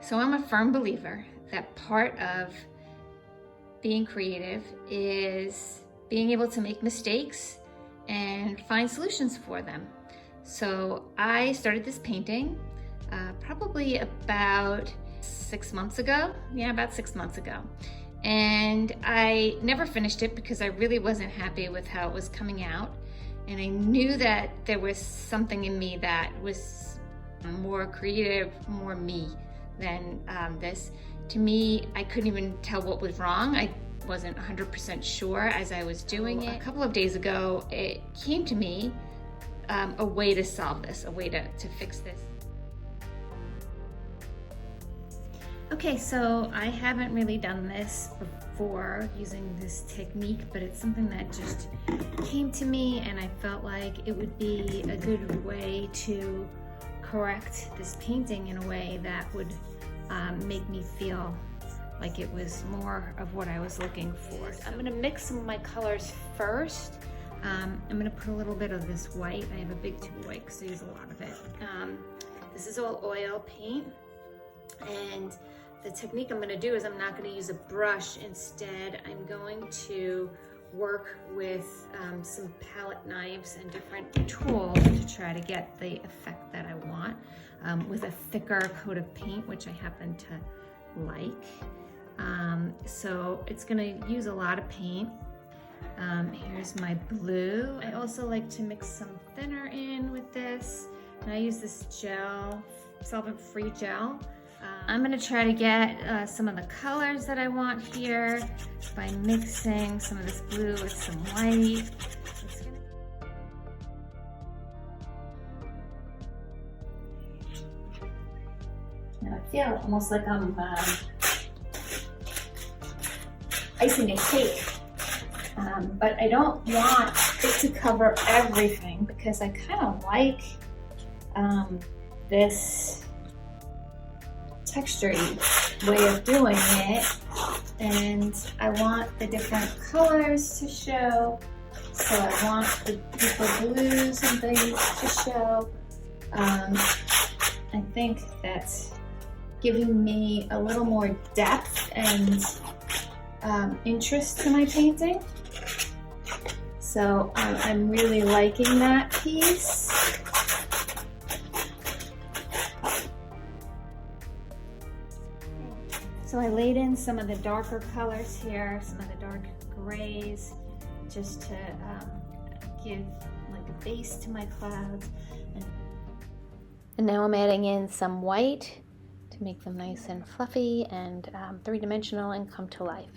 So I'm a firm believer that part of being creative is being able to make mistakes and find solutions for them. So I started this painting probably about 6 months ago. Yeah, about 6 months ago. And I never finished it because I really wasn't happy with how it was coming out. And I knew that there was something in me that was more creative, more me than this. To me, I couldn't even tell what was wrong. I wasn't 100% sure as I was doing it. A couple of days ago, it came to me a way to solve this, a way to fix this. Okay, so I haven't really done this before using this technique, but it's something that just came to me and I felt like it would be a good way to correct this painting in a way that would make me feel like it was more of what I was looking for. I'm gonna mix some of my colors first. I'm gonna put a little bit of this white. I have a big tube of white because I use a lot of it. This is all oil paint, and the technique I'm gonna do is I'm not gonna use a brush. Instead, I'm going to work with some palette knives and different tools to try to get the effect that I want with a thicker coat of paint, which I happen to like. So it's gonna use a lot of paint. Here's my blue. I also like to mix some thinner in with this. And I use this gel, solvent-free gel. I'm gonna try to get some of the colors that I want here by mixing some of this blue with some white. Now I feel almost like I'm icing a cake, but I don't want it to cover everything because I kind of like this textury way of doing it, and I want the different colors to show. So I want the deeper blues and things to show. I think that's giving me a little more depth and interest to my painting. So I'm really liking that piece. So I laid in some of the darker colors here, some of the dark grays, just to give like a base to my clouds. And now I'm adding in some white to make them nice and fluffy and three-dimensional and come to life.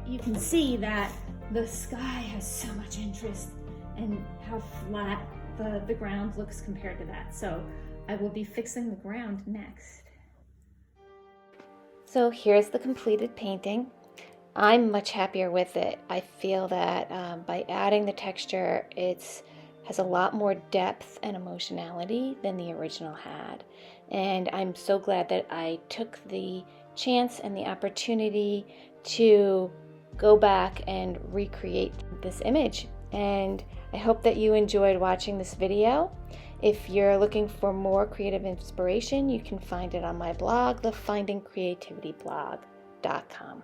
You can see that the sky has so much interest and how flat the ground looks compared to that. So I will be fixing the ground next. So here's the completed painting. I'm much happier with it. I feel that by adding the texture, it has a lot more depth and emotionality than the original had. And I'm so glad that I took the chance and the opportunity to go back and recreate this image. And I hope that you enjoyed watching this video. If you're looking for more creative inspiration, you can find it on my blog, thefindingcreativityblog.com.